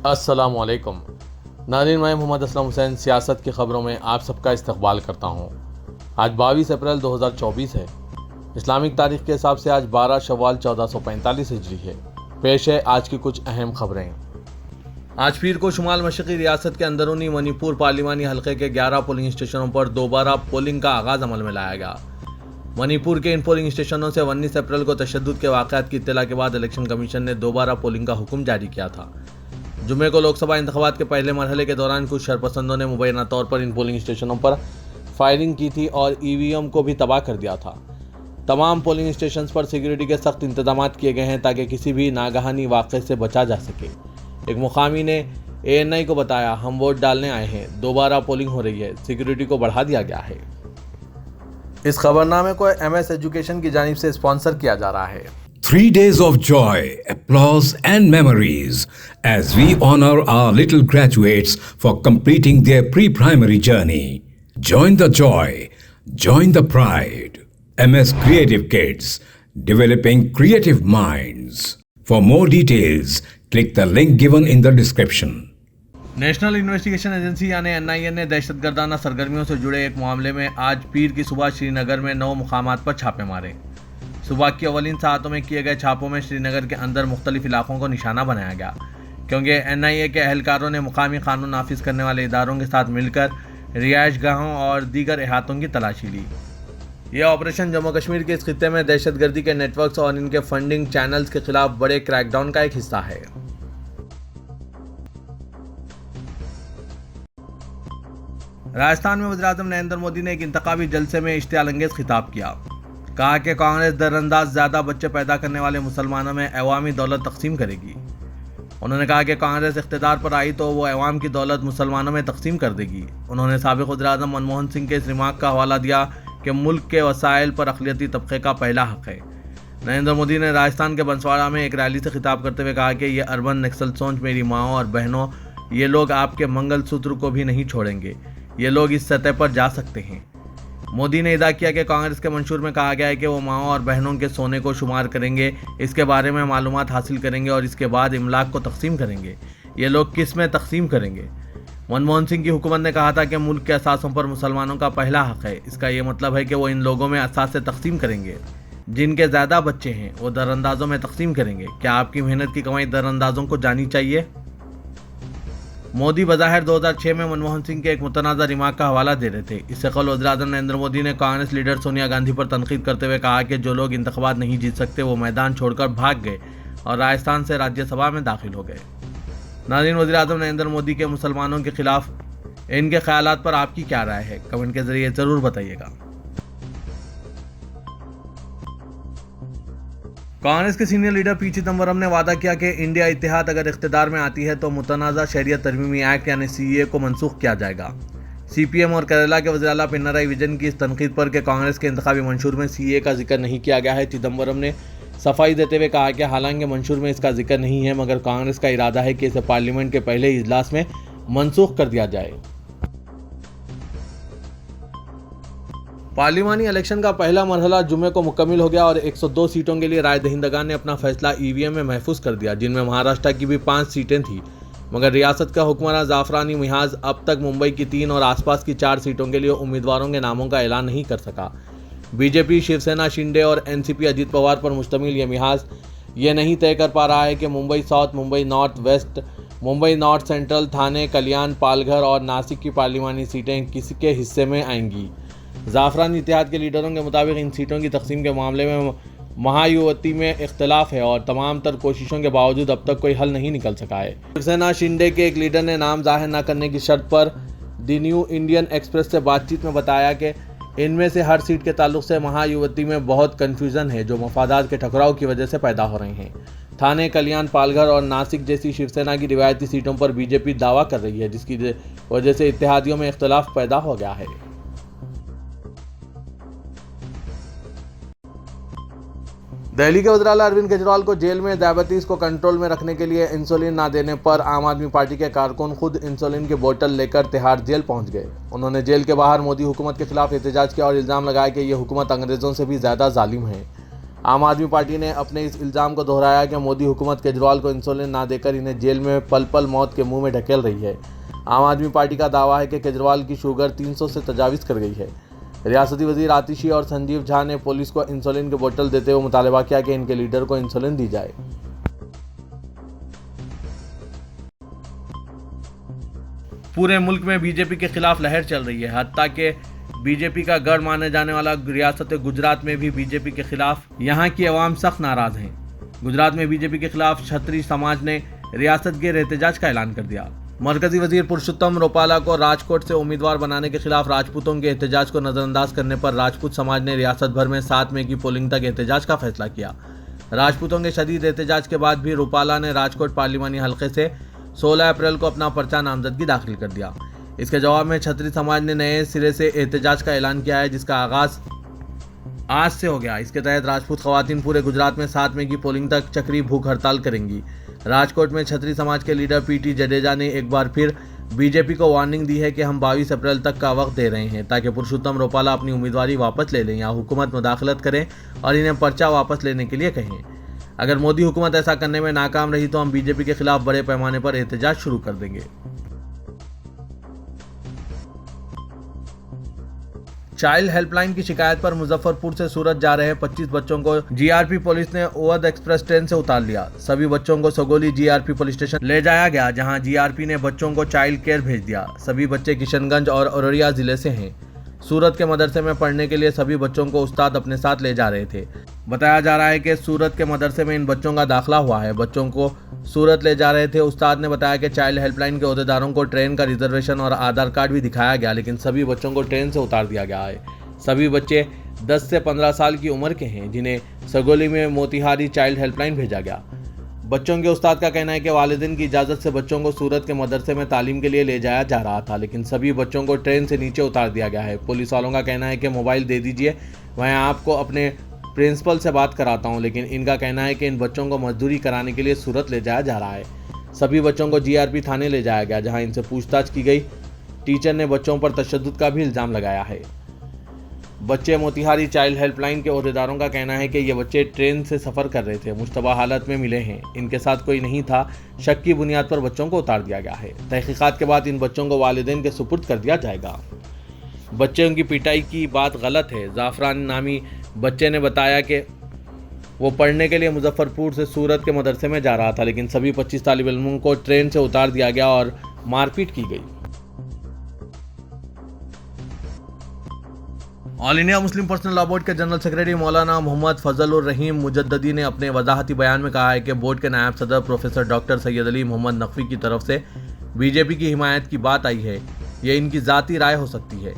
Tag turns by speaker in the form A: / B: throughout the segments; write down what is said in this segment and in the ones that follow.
A: अस्सलामुअलैकुम नाज़रीन, मैं मोहम्मद असलम हुसैन सियासत की ख़बरों में आप सबका इस्तकबाल करता हूँ। आज 22 अप्रैल 2024 है। इस्लामिक तारीख़ के हिसाब से आज 12 शव्वाल 1445 हिजरी है। पेश है आज की कुछ अहम खबरें। आज पीर को शुमाल मशरक़ी रियासत के अंदरूनी मणिपुर पार्लिमानी हल्के के 11 पोलिंग स्टेशनों पर दोबारा पोलिंग का आगाज़ अमल में लाया गया। मणिपुर के इन पोलिंग स्टेशनों से 19 अप्रैल को तशद्दुद के वाक़यात की इत्तला के बाद इलेक्शन कमीशन ने दोबारा पोलिंग का हुक्म जारी किया था। जुमे को लोकसभा इंतखाबात के पहले मरहले के दौरान कुछ शरपसंदों ने मुबैना तौर पर इन पोलिंग स्टेशनों पर फायरिंग की थी और ईवीएम को भी तबाह कर दिया था। तमाम पोलिंग स्टेशंस पर सिक्योरिटी के सख्त इंतजाम किए गए हैं ताकि किसी भी नागहानी वाक़े से बचा जा सके। एक मुकामी ने ANI को बताया, हम वोट डालने आए हैं, दोबारा पोलिंग हो रही है, सिक्योरिटी को बढ़ा दिया गया है। इस खबरनामे को MS एजुकेशन की जानिब से स्पॉन्सर किया जा रहा है।
B: 3 days of joy, applause and memories as we honor our little graduates for completing their pre-primary journey. Join the joy, join the pride. MS Creative Kids, developing creative minds. For more details, click the link given in the description.
A: National investigation agency यानी NIA ने दहशतगर्दाना सरगर्मियों से जुड़े एक मामले में आज पीर की सुबह श्रीनगर में 9 मुकामात पर छापे मारे। सुबह की अवलीन सातों में किए गए छापों में श्रीनगर के अंदर मुख्तलिफ इलाकों को निशाना बनाया गया, क्योंकि NIA के अहलकारों ने मुकामी कानून नाफिज करने वाले इदारों के साथ मिलकर रिहाइश गाहों और दीगर इहातों की तलाशी ली। यह ऑपरेशन जम्मू कश्मीर के इस खित्ते में दहशतगर्दी के नेटवर्क्स और इनके फंडिंग चैनल्स के खिलाफ बड़े क्रैकडाउन का एक हिस्सा है। राजस्थान में वज़ीर-ए-आज़म नरेंद्र मोदी ने एक इंतखाबी जलसे में इश्तियाल-अंगेज खिताब किया। कहा कि कांग्रेस दरअंदाज ज़्यादा बच्चे पैदा करने वाले मुसलमानों में अवामी दौलत तकसीम करेगी। उन्होंने कहा कि कांग्रेस इख्तिदार पर आई तो वो अवाम की दौलत मुसलमानों में तकसीम कर देगी। उन्होंने साबिक़ वज़ीर-ए-आज़म मनमोहन सिंह के इस रिमार्क का हवाला दिया कि मुल्क के वसाइल पर अक़लियती तबक़े का पहला हक़ है। नरेंद्र मोदी ने राजस्थान के बंसवाड़ा में एक रैली से खिताब करते हुए कहा कि ये अर्बन नक्सल सोच मेरी माओं और बहनों, ये लोग आपके मंगलसूत्र को भी नहीं छोड़ेंगे, ये लोग इस सतह पर जा सकते हैं। मोदी ने इदा किया कि कांग्रेस के मंशूर में कहा गया है कि वो माओं और बहनों के सोने को शुमार करेंगे, इसके बारे में मालूमात हासिल करेंगे और इसके बाद इमलाक को तकसीम करेंगे। ये लोग किस में तकसीम करेंगे? मनमोहन सिंह की हुकूमत ने कहा था कि मुल्क के असासों पर मुसलमानों का पहला हक़ है। इसका ये मतलब है कि वो इन लोगों में असासे तकसीम करेंगे। जिनके ज़्यादा बच्चे हैं वो दरअंदाजों में तकसीम करेंगे। क्या आपकी मेहनत की कमाई दरअंदाजों को जानी चाहिए? मोदी बज़ाहिर 2006 में मनमोहन सिंह के एक मुतनाज़ा रिमार्क का हवाला दे रहे थे। इससे कल वज़ीर-ए-आज़म नरेंद्र मोदी ने कांग्रेस लीडर सोनिया गांधी पर तनकीद करते हुए कहा कि जो लोग इंतखाबात नहीं जीत सकते वो मैदान छोड़कर भाग गए और राजस्थान से राज्यसभा में दाखिल हो गए। नाज़रीन, वज़ीर-ए-आज़म नरेंद्र मोदी के मुसलमानों के खिलाफ इनके ख्यालात पर आपकी क्या राय है? कमेंट के ज़रिए ज़रूर बताइएगा। कांग्रेस के सीनियर लीडर P चिदंबरम ने वादा किया कि इंडिया इत्तेहाद अगर इख्तिदार में आती है तो मुतनाज़ा शरियत तरमीमी एक्ट यानी CAA को मनसूख किया जाएगा। CPM और केरला के वज़ीर आला पिनराई विजयन की इस तनकीद पर कि कांग्रेस के इंतखाबी मंशूर में CAA का जिक्र नहीं किया गया है, चिदंबरम ने सफाई देते हुए कहा कि हालांकि मंशूर में इसका जिक्र नहीं है, मगर कांग्रेस का इरादा है कि इसे पार्लियामेंट के पहले इजलास में मनसूख कर दिया जाए। पार्लिमानी इलेक्शन का पहला मरहला जुमे को मुकम्मिल हो गया और 102 सीटों के लिए राय दहिंदगान ने अपना फैसला EVM में महफूज कर दिया, जिनमें महाराष्ट्र की भी 5 सीटें थीं। मगर रियासत का हुक्मरान ज़ाफ़रानी मिहाज अब तक मुंबई की 3 और आसपास की 4 सीटों के लिए उम्मीदवारों के नामों का ऐलान नहीं कर सका। BJP, शिवसेना, शिंदे और NCP अजीत पवार पर मुश्तमिल ये मिहाज ये नहीं तय कर पा रहा है कि Mumbai south, Mumbai north west, Mumbai north central, Thane, Kalyan, Palghar और नासिक की पार्लिमानी सीटें किसके हिस्से में आएंगी। ज़ाफ़रानी इत्तेहाद के लीडरों के मुताबिक इन सीटों की तकसीम के मामले में महायुति में इख्तलाफ है और तमाम तर कोशिशों के बावजूद अब तक कोई हल नहीं निकल सका है। शिवसेना शिंदे के एक लीडर ने नाम जाहिर न करने की शर्त पर द न्यू इंडियन एक्सप्रेस से बातचीत में बताया कि इनमें से हर सीट के ताल्लुक से महायुति में बहुत कन्फ्यूज़न है जो मफादात के टकराव की वजह से पैदा हो रहे हैं। थाने, कल्याण, पालघर और नासिक जैसी शिवसेना की रिवायती सीटों पर BJP दावा कर रही है, जिसकी वजह से इत्तेहादियों में इख्तलाफ पैदा हो गया है। दिल्ली के वज़ीर आला अरविंद केजरीवाल को जेल में डायबिटीज़ को कंट्रोल में रखने के लिए इंसुलिन ना देने पर आम आदमी पार्टी के कारकुन खुद इंसुलिन की बोतल लेकर तिहाड़ जेल पहुंच गए। उन्होंने जेल के बाहर मोदी हुकूमत के खिलाफ एहतजाज किया और इल्ज़ाम लगाया कि ये हुकूमत अंग्रेज़ों से भी ज़्यादा जालिम है। आम आदमी पार्टी ने अपने इस इल्ज़ाम को दोहराया कि मोदी हुकूमत केजरीवाल को इंसुलिन ना देकर इन्हें जेल में पल पल मौत के मुंह में ढकेल रही है। आम आदमी पार्टी का दावा है कि केजरीवाल की शुगर 300 से तजावीज़ कर गई है। रियासती वजीर आतिशी और संजीव झा ने पुलिस को इंसुलिन की बोतल देते हुए मुतालबा किया कि इनके लीडर को इंसुलिन दी जाए। पूरे मुल्क में बीजेपी के खिलाफ लहर चल रही है। हत्ता के बीजेपी का गढ़ माने जाने वाला रियासत गुजरात में भी बीजेपी के खिलाफ यहां की अवाम सख्त नाराज हैं। गुजरात में बीजेपी के खिलाफ क्षत्रिय समाज ने रियासत गिर एहतजाज का ऐलान कर दिया। मरकजी वजीर पुरुषोत्तम रुपाला को राजकोट से उम्मीदवार बनाने के खिलाफ राजपूतों के एहतजाज को नजरअंदाज करने पर राजपूत समाज ने रियासत भर में 7 मई की पोलिंग तक एहतजाज का फैसला किया। राजपूतों के शदीद एहतजाज के बाद भी रुपाला ने राजकोट पार्लिमानी हल्के से 16 अप्रैल को अपना पर्चा नामजदगी दाखिल कर दिया। इसके जवाब में क्षत्रिय समाज ने नए सिरे से एहतजाज का ऐलान किया है, जिसका आगाज आज से हो गया। इसके तहत राजपूत खवातीन पूरे गुजरात में 7 मई की पोलिंग तक चक्रीय भूख हड़ताल करेंगी। राजकोट में क्षत्रिय समाज के लीडर पीटी जडेजा ने एक बार फिर बीजेपी को वार्निंग दी है कि हम 22 अप्रैल तक का वक्त दे रहे हैं ताकि पुरुषोत्तम रुपाला अपनी उम्मीदवारी वापस ले लें या हुकूमत मुदाखलत करें और इन्हें पर्चा वापस लेने के लिए कहें। अगर मोदी हुकूमत ऐसा करने में नाकाम रही तो हम बीजेपी के खिलाफ बड़े पैमाने पर एहतजाज शुरू कर देंगे। चाइल्ड हेल्पलाइन की शिकायत पर मुजफ्फरपुर से सूरत जा रहे 25 बच्चों को जीआरपी पुलिस ने अवध एक्सप्रेस ट्रेन से उतार लिया। सभी बच्चों को सगोली जीआरपी पुलिस स्टेशन ले जाया गया, जहां जीआरपी ने बच्चों को चाइल्ड केयर भेज दिया। सभी बच्चे किशनगंज और औरैया जिले से हैं। सूरत के मदरसे में पढ़ने के लिए सभी बच्चों को उस्ताद अपने साथ ले जा रहे थे। बताया जा रहा है कि सूरत के मदरसे में इन बच्चों का दाखिला हुआ है। बच्चों को सूरत ले जा रहे थे। उस्ताद ने बताया कि चाइल्ड हेल्पलाइन के अहदेदारों को ट्रेन का रिजर्वेशन और आधार कार्ड भी दिखाया गया, लेकिन सभी बच्चों को ट्रेन से उतार दिया गया है। सभी बच्चे 10 से 15 साल की उम्र के हैं, जिन्हें सगोली में मोतिहारी चाइल्ड हेल्पलाइन भेजा गया। बच्चों के उस्ताद का कहना है कि वालिदैन की इजाज़त से बच्चों को सूरत के मदरसे में तालीम के लिए ले जाया जा रहा था, लेकिन सभी बच्चों को ट्रेन से नीचे उतार दिया गया है। पुलिस वालों का कहना है कि मोबाइल दे दीजिए, मैं आपको अपने प्रिंसिपल से बात कराता हूं, लेकिन इनका कहना है कि इन बच्चों को मजदूरी कराने के लिए सूरत ले जाया जा रहा है। सभी बच्चों को जीआरपी थाने ले जाया गया, जहां इनसे पूछताछ की गई। टीचर ने बच्चों पर तशद्दुद का भी इल्ज़ाम लगाया है। बच्चे मोतिहारी चाइल्ड हेल्पलाइन के अहदेदारों का कहना है कि ये बच्चे ट्रेन से सफ़र कर रहे थे, मुश्तबा हालत में मिले हैं, इनके साथ कोई नहीं था। शक की बुनियाद पर बच्चों को उतार दिया गया है। तहकीकात के बाद इन बच्चों को वालिदैन के सुपुर्द कर दिया जाएगा। बच्चों की पिटाई की बात गलत है। जाफरान नामी बच्चे ने बताया कि वो पढ़ने के लिए मुजफ्फरपुर से सूरत के मदरसे में जा रहा था, लेकिन सभी 25 तालिब इल्मों को ट्रेन से उतार दिया गया और मारपीट की गई। All India Muslim personal law board के जनरल सेक्रेटरी मौलाना मोहम्मद फजल उर रहीम मुजद्ददी ने अपने वजाहती बयान में कहा है कि बोर्ड के नायब सदर प्रोफेसर डॉक्टर सैयद अली मोहम्मद नकवी की तरफ से बीजेपी की हिमायत की बात आई है। ये इनकी ज़ाती राय हो सकती है,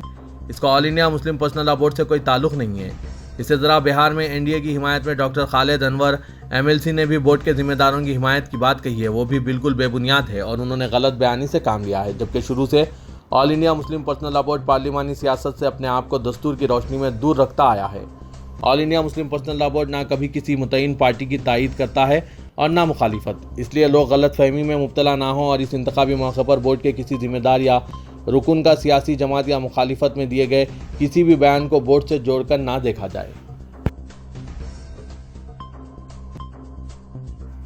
A: इसका all India Muslim personal law board से कोई ताल्लुक़ नहीं है। इससे ज़रा बिहार में एनडीए की हिमायत में डॉक्टर खालिद अनवर एमएलसी ने भी बोर्ड के जिम्मेदारों की हिमायत की बात कही है, वो भी बिल्कुल बेबुनियाद है और उन्होंने गलत बयानी से काम लिया है। जबकि शुरू से all India Muslim personal law board पार्लिमानी सियासत से अपने आप को दस्तूर की रोशनी में दूर रखता आया है। All India Muslim personal law board ना कभी किसी मुतय्यन पार्टी की तायीद करता है और ना मुखालिफत, इसलिए लोग गलत फहमी में मुब्तला ना हो और इस इंतखाबी मौके पर बोर्ड के किसी जिम्मेदार या रुकन का सियासी जमात या मुखालिफत में दिए गए किसी भी बयान को बोर्ड से जोड़कर ना देखा जाए।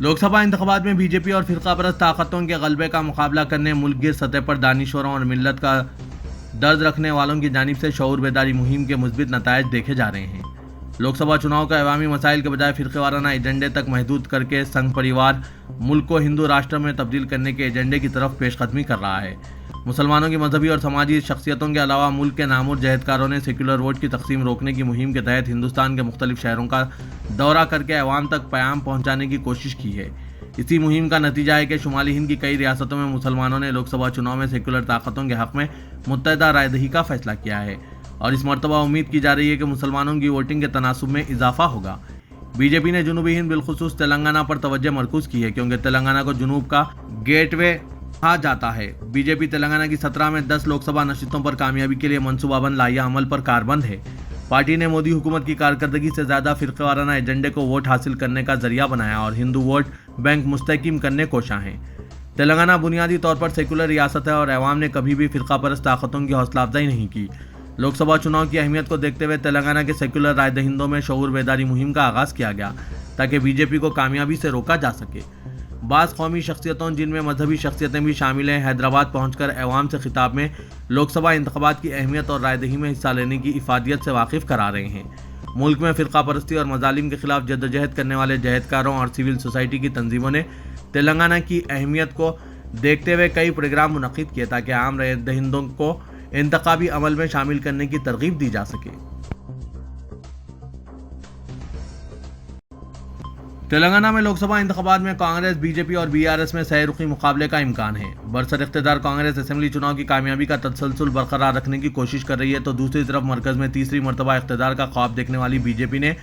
A: लोकसभा इंतखाबात में बीजेपी और फिरकापरस्त ताकतों के गलबे का मुकाबला करने मुल्क गिर सतह पर दानिशवरों और मिल्लत का दर्द रखने वालों की जानिब से शऊर बेदारी मुहिम के मुस्बित नतायज देखे जा रहे हैं। लोकसभा चुनाव का अवामी मसाइल के बजाय फिरकेवाराना एजेंडे तक महदूद करके संघ परिवार मुल्क को हिंदू राष्ट्र में तब्दील करने के एजेंडे की तरफ पेशकदमी कर रहा है। मुसलमानों की मजहबी और समाजी शख्सियतों के अलावा मुल्क के नामुर जहदकारों ने सेक्युलर वोट की तकसीम रोकने की मुहिम के तहत हिंदुस्तान के मुख्तलिफ शहरों का दौरा करके अवाम तक पैगाम पहुँचाने की कोशिश की है। इसी मुहिम का नतीजा है कि शुमाली हिंद की कई रियासतों में मुसलमानों ने लोकसभा चुनाव में सेक्युलर ताकतों के हक़ में मुत्तहिदा रायदही का फैसला किया है और इस मरतबा उम्मीद की जा रही है कि मुसलमानों की वोटिंग के तनासुब में इजाफा होगा। बीजेपी ने जुनूबी हिंद बिलखुसूस तेलंगाना पर तवज्जो मरकूज़ की है, क्योंकि तेलंगाना को जुनूब का गेटवे कहा जाता है। बीजेपी तेलंगाना की 17 में 10 लोकसभा नशिस्तों पर कामयाबी के लिए मनसूबाबंद लाहिया अमल पर कारबंद है। पार्टी ने मोदी हुकूमत की कारकर्दगी से ज़्यादा फिरकेवाराना एजेंडे को वोट हासिल करने का जरिया बनाया और हिंदू वोट बैंक मुस्तहकीम करने कोशा है। तेलंगाना बुनियादी तौर पर सेकुलर रियासत है और अवाम ने कभी भी फिरकापरस्त ताकतों की हौसला अफजाई नहीं की। लोकसभा चुनाव की अहमियत को देखते हुए तेलंगाना के सेक्युलर राय दहिंदों में शऊर बेदारी मुहिम का आगाज किया गया ताकि बीजेपी को कामयाबी से रोका जा सके। बास कौमी शख्सियतों जिनमें मजहबी शख्सियतें भी शामिल हैं, हैदराबाद पहुंचकर अवाम से खिताब में लोकसभा इंतखाबात की अहमियत और रायदही में हिस्सा लेने की इफादियत से वाकिफ करा रहे हैं। मुल्क में फ़िरका परस्ती और मजालिम के खिलाफ जद्दोजहद करने वाले जहदकारों और सिविल सोसाइटी की तंजीमों ने तेलंगाना की अहमियत को देखते हुए कई प्रोग्राम मुनक्किद किए ताकि आम रायदहिंदों को इंतखाबी अमल में शामिल करने की तरगीब दी जा सके। तेलंगाना में लोकसभा इंतखाबात में कांग्रेस, बीजेपी और बीआरएस में सहरुखी मुकाबले का इम्कान है। बरसर इख्तिदार कांग्रेस असेंबली चुनाव की कामयाबी का तसलसल बरकरार रखने की कोशिश कर रही है, तो दूसरी तरफ मरकज में तीसरी मरतबा इख्तिदार का ख्वाब देखने वाली बीजेपी ने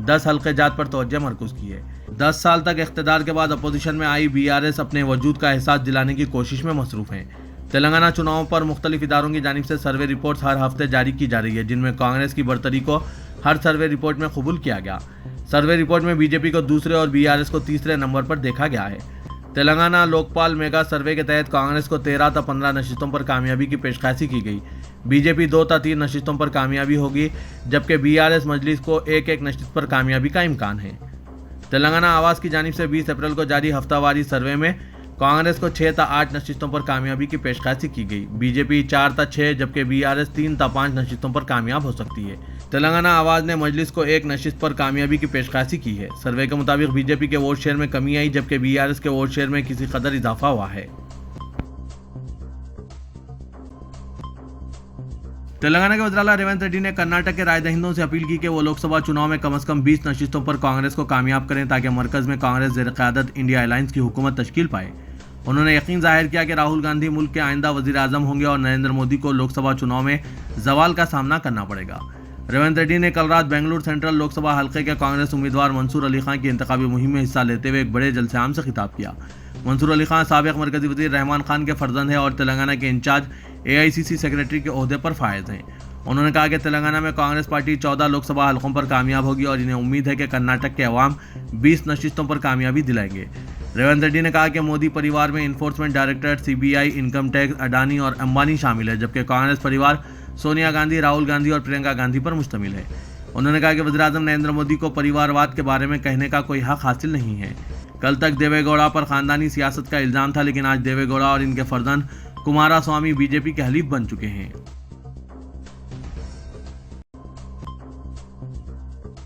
A: 10 हल्के जात पर तवज्जो मरकूज की है। 10 साल तक इख्तिदार के बाद अपोजिशन में आई बीआरएस अपने वजूद का एहसास दिलाने की कोशिश में मसरूफ है। तेलंगाना चुनावों पर मुख्तलिफ इदारों की जानिब से सर्वे रिपोर्ट्स हर हफ्ते जारी की जा रही है, जिनमें कांग्रेस की बरतरी को हर सर्वे रिपोर्ट में कबूल किया गया। सर्वे रिपोर्ट में बीजेपी को दूसरे और बीआरएस को तीसरे नंबर पर देखा गया है। तेलंगाना लोकपाल मेगा सर्वे के तहत कांग्रेस को 13 था 15 नशिस्तों पर कामयाबी की पेशकशी की गई। बीजेपी 2 था 3 नशिस्तों पर कामयाबी होगी, जबकि बीआरएस मजलिस को 1-1 नशिस्त पर कामयाबी का इम्कान है। तेलंगाना आवाज़ की जानिब से 20 अप्रैल को जारी हफ्तावारी सर्वे में कांग्रेस को 6 था 8 नशिस्तों पर कामयाबी की पेशकशी की गई। बीजेपी 4 था 6 जबकि बीआरएस 3 था 5 नशिस्तों पर कामयाब हो सकती है। तेलंगाना आवाज़ ने मजलिस को 1 नशिस्त पर कामयाबी की पेशकशी की है। सर्वे के मुताबिक बीजेपी के वोट शेयर में कमी आई, जबकि बीआरएस के वोट शेयर में किसी कदर इजाफा हुआ है। तेलंगाना के वज़ीर आला रेवंत रेड्डी ने कर्नाटक के रायदहिंदों से अपील की कि वो लोकसभा चुनाव में कम से कम 20 नशिस्तों पर कांग्रेस को कामयाब करें ताकि मरकज में कांग्रेस ज़ेर क़यादत इंडिया अलायंस की हुकूमत तश्कील पाए। उन्होंने यकीन जाहिर किया कि राहुल गांधी मुल्क के आइंदा वज़ीर आज़म होंगे और नरेंद्र मोदी को लोकसभा चुनाव में जवाल का सामना करना पड़ेगा। रेवंत रेड्डी ने कल रात बेंगलुरु सेंट्रल लोकसभा हल्के के कांग्रेस उम्मीदवार मंसूर अली खान की इंतखाबी मुहिम में हिस्सा लेते हुए एक बड़े जलसे आम से खिताब किया। मंसूर अली खान साबिक मरकजी वज़ीर रहमान खान के फर्जंद है और तेलंगाना के इंचार्ज AICC सेक्रेटरी के ओहदे पर फायज हैं। उन्होंने कहा कि तेलंगाना में कांग्रेस पार्टी 14 लोकसभा हलकों पर कामयाब होगी और इन्हें उम्मीद है कि कर्नाटक के अवाम 20 नशिस्तों पर कामयाबी दिलाएंगे। रेवंत रेड्डी ने कहा कि मोदी परिवार में enforcement directorate, CBI, income tax, Adani और अंबानी शामिल है, जबकि कांग्रेस परिवार सोनिया गांधी, राहुल गांधी और प्रियंका गांधी पर मुश्तमिल है। उन्होंने कहा कि वज़ीर-ए-आज़म नरेंद्र मोदी को परिवारवाद के बारे में कहने का कोई हक हासिल नहीं है। कल तक देवेगौड़ा पर खानदानी सियासत का इल्ज़ाम था, लेकिन आज देवेगौड़ा और इनके फर्जंद कुमारास्वामी बीजेपी के हलीफ बन चुके हैं।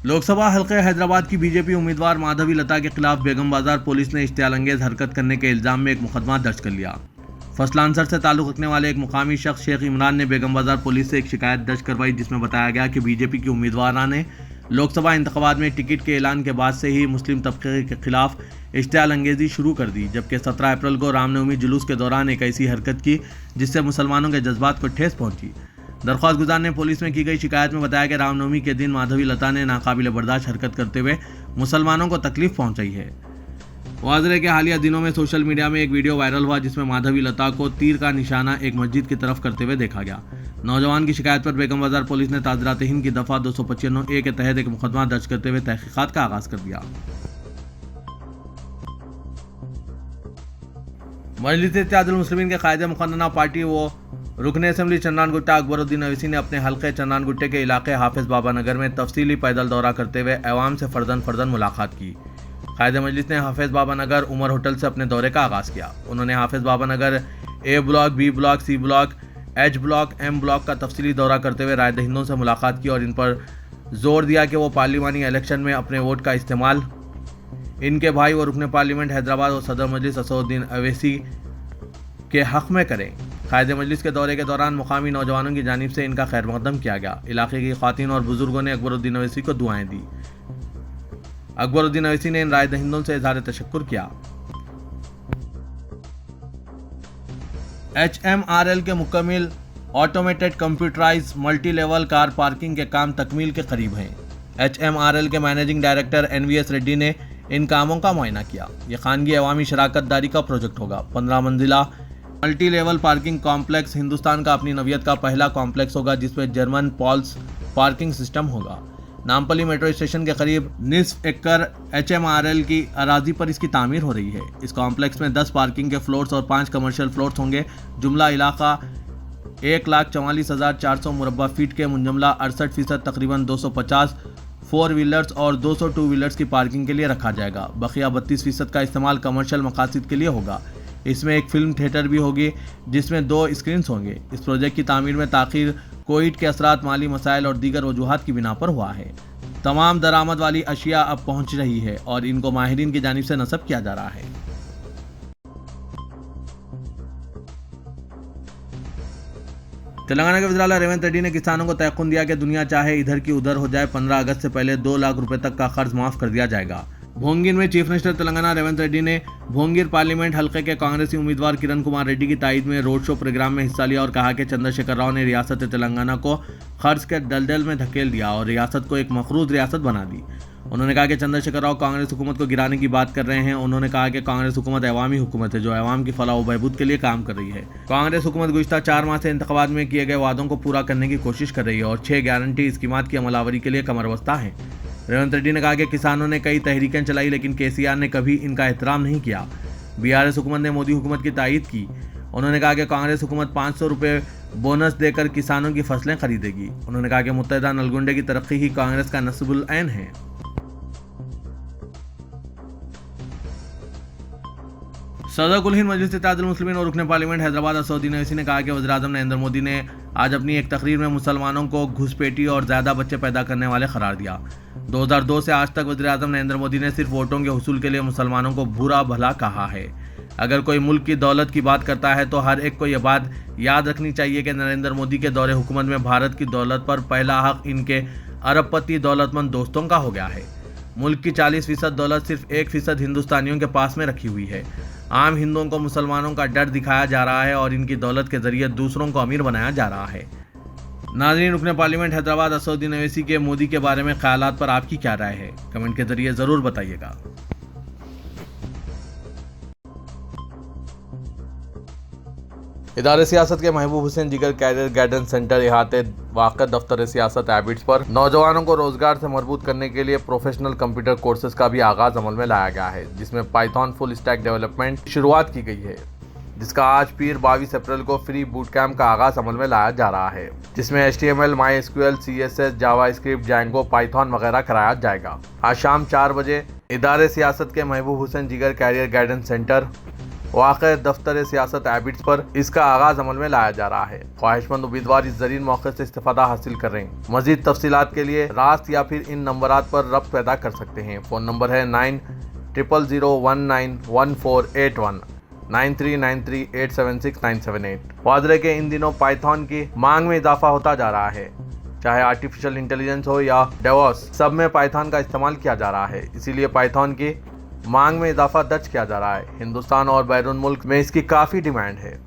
A: लोकसभा हल्के हैदराबाद की बीजेपी उम्मीदवार माधवी लता के खिलाफ बेगम बाजार पुलिस ने इश्तियालंगेज हरकत करने के इल्जाम में एक मुकदमा दर्ज कर लिया। फसलांसर से ताल्लुक़ रखने वाले एक मुकामी शख्स शेख इमरान ने बेगम बाजार पुलिस से एक शिकायत दर्ज करवाई, जिसमें बताया गया कि बीजेपी की उम्मीदवार ने लोकसभा इंतखाबात में टिकट के ऐलान के बाद से ही मुस्लिम तबके के खिलाफ इश्तियालंगेजी शुरू कर दी, जबकि 17 अप्रैल को रामनवमी जुलूस के दौरान एक ऐसी हरकत की जिससे मुसलमानों के जज्बात को ठेस पहुंची। दरख्वास्त गुजार ने पुलिस में की गई शिकायत में बताया कि रामनवमी के दिन माधवी लता ने नाकाबिल बर्दाश्त हरकत करते हुए मुसलमानों को तकलीफ पहुंचाई है। वाज़ेह है कि हालिया दिनों में सोशल मीडिया में एक वीडियो वायरल हुआ जिसमें माधवी लता को तीर का निशाना एक मस्जिद की तरफ करते हुए देखा गया। नौजवान की शिकायत पर बेगम बाजार पुलिस ने ताज़रात हिंद की दफ़ा 295A के तहत एक मुकदमा दर्ज करते हुए तहकीकात का आगाज कर दिया। मजलिस इत्तेहादुल मुस्लिमीन के कायदे मुक़न्नना पार्टी वो रुकन असेंबली चन्नान गुट्टा अकबरुद्दीन अवैसी ने अपने हल्के चन्नान गुट्टे के इलाके हाफिज बाबा नगर में तफसीली पैदल दौरा करते हुए अवाम से फर्जन मुलाकात की। कायदे मजलिस ने हाफिज बाबा नगर उमर होटल से अपने दौरे का आगाज़ किया। उन्होंने हाफिज Baba Nagar A block, B block, C block, H block, M block का तफसीली दौरा करते हुए रायदहिंदों से मुलाकात की और इन पर जोर दिया कि वो पार्लिमानी इलेक्शन में अपने वोट का इस्तेमाल इनके भाई और रुकन पार्लियामेंट हैदराबाद और सदर मजलिस असदुद्दीन अवैसी के हक़ में करें। कायदे मजलिस के दौरे के दौरान मुकामी नौजवानों की जानिब से इनका खैर मकदम किया गया। इलाके की ख़वातीन और बुजुर्गों ने अकबरुद्दीन अवैसी को दुआएं दी। अकबरुद्दीन अवैसी ने इन रायदहिंदों से इज़हार तशक्कुर किया। HMRL के मुकम्मिल automated computerise multi level car parking के काम तकमील के करीब हैं। HMRL के मैनेजिंग डायरेक्टर NVS रेड्डी ने इन कामों का मुआयना किया। ये खानगी अवामी शराकत दारी का प्रोजेक्ट होगा। 15 मंजिला multi level parking complex Hindustan का अपनी नवियत का पहला कॉम्प्लेक्स होगा जिसमें जर्मन पॉल्स पार्किंग सिस्टम होगा। नामपल्ली मेट्रो स्टेशन के करीब निस्फ एकड़ HMRL की अराजी पर इसकी तामीर हो रही है। इस कॉम्प्लेक्स में 10 पार्किंग के फ्लोर्स और 5 कमर्शियल फ्लोर्स होंगे। जुमला इलाका 1,44,400 मुरब्बा फीट के मुंजमला 68% तकरीबन 250 4 व्हीलर्स और 200 2 व्हीलर्स की पार्किंग के लिए रखा जाएगा। बकिया 32% का इस्तेमाल कमर्शियल मकासद के लिए होगा। इसमें एक फिल्म थिएटर भी होगी जिसमें 2 स्क्रीन्स होंगे। इस प्रोजेक्ट की तामीर में ताखीर कोविड के असरात, माली मसाइल और दीगर वजूहात की बिना पर हुआ है। तमाम दरामद वाली अशिया अब पहुंच रही है और इनको माहिरीन की जानिब से नस्ब किया जा रहा है। तेलंगाना के वज़ीर-ए-आला रेवंत रेड्डी ने किसानों को तयक़ुन दिया कि दुनिया चाहे इधर की उधर हो जाए, 15 अगस्त से पहले 2 लाख रुपए तक का कर्ज माफ कर दिया जाएगा। भोंगिर में चीफ मिनिस्टर तेलंगाना रेवंत रेड्डी ने भोंगिर पार्लियामेंट हल्के के कांग्रेसी उम्मीदवार किरण कुमार रेड्डी की तायद में रोड शो प्रोग्राम में हिस्सा लिया और कहा कि चंद्रशेखर राव ने रियासत तेलंगाना को कर्ज के दलदल में धकेल दिया और रियासत को एक मखरूज रियासत बना दी। उन्होंने कहा कि चंद्रशेखर राव कांग्रेस हुकूमत को गिराने की बात कर रहे हैं। उन्होंने कहा कि कांग्रेस हुकूमत अवामी हुकूमत है जो अवाम की फलाह व बहबूद के लिए काम कर रही है। कांग्रेस हुकूमत गुज़िश्ता 4 माह से इंतखाबात में किए गए वादों को पूरा करने की कोशिश कर रही है और 6 गारंटी स्कीमात की अमलावरी के लिए कमरबस्ता है। रेवंत रेड्डी ने कहा कि किसानों ने कई तहरीकें चलाई लेकिन केसीआर ने कभी इनका एहतराम नहीं किया। बीआरएस हुकूमत ने मोदी हुकूमत की तायद की। उन्होंने कहा कि कांग्रेस हुकूमत 500 रुपये बोनस देकर किसानों की फसलें खरीदेगी। उन्होंने कहा कि मुत्तहिदा नलगुंडे की तरक्की ही कांग्रेस का नस्बुल ऐन है। सदर कुल हिंद मजलिस इत्तेहादुल मुस्लिमीन और रुकन पार्लियामेंट हैदराबाद असदुद्दीन ओवैसी ने कहा कि वज़ीर-ए-आज़म नरेंद्र मोदी ने आज अपनी एक तकरीर में मुसलमानों को घुसपैठी और ज़्यादा बच्चे पैदा करने वाले करार दिया। 2002 से आज तक वज़ीर-ए-आज़म नरेंद्र मोदी ने सिर्फ वोटों के हुसूल के लिए मुसलमानों को बुरा भला कहा है। अगर कोई मुल्क की दौलत की बात करता है तो हर एक को यह बात याद रखनी चाहिए कि नरेंद्र मोदी के दौरे हुकूमत में भारत की दौलत पर पहला हक इनके अरबपति दौलतमंद दोस्तों का हो गया है। मुल्क की 40% दौलत सिर्फ 1% हिंदुस्तानियों के पास में रखी हुई है। आम हिंदुओं को मुसलमानों का डर दिखाया जा रहा है और इनकी दौलत के जरिए दूसरों को अमीर बनाया जा रहा है। नाज़रीन, रुकन पार्लियामेंट हैदराबाद असदुद्दीन ओवैसी के मोदी के बारे में ख्यालात पर आपकी क्या राय है? कमेंट के जरिए ज़रूर बताइएगा। इदारे सियासत के महबूब हुसैन जिगर कैरियर गाइडेंस सेंटर इहाते वाक़ दफ्तर सियासत हैबिट्स पर नौजवानों को रोजगार से मरबूत करने के लिए प्रोफेशनल कंप्यूटर कोर्सेज का भी आगाज अमल में लाया गया है, जिसमें पाइथन फुल स्टैक डेवलपमेंट की शुरुआत की गई है, जिसका आज पीर 22 अप्रैल को फ्री बूट कैंप का आगाज अमल में लाया जा रहा है, जिसमें HTML, MySQL, CSS, JavaScript, Django, Python वगैरह कराया जाएगा। आज शाम 4 बजे इदारे सियासत के महबूब हुसैन जिगर कैरियर गाइडेंस सेंटर वाक़ दफ्तर सियासत हैबिट्स पर इसका आगाज अमल में लाया जा रहा है। ख्वाहिशमंद उम्मीदवार इस ज़रीन मौके से इस्तिफ़ादा हासिल कर रहे हैं। मज़ीद तफसीलात के लिए रास्त या फिर इन नंबरात पर रब्त पैदा कर सकते हैं। फ़ोन नंबर है 9000191481 9393876978। वादरे के इन दिनों पाइथन की मांग में इजाफा होता जा रहा है। चाहे आर्टिफिशियल इंटेलिजेंस हो या डेवॉस, सब में पाइथन का इस्तेमाल किया जा रहा है। इसीलिए पाइथन की मांग में इजाफा दर्ज किया जा रहा है। हिंदुस्तान और बैरून मुल्क में इसकी काफ़ी डिमांड है।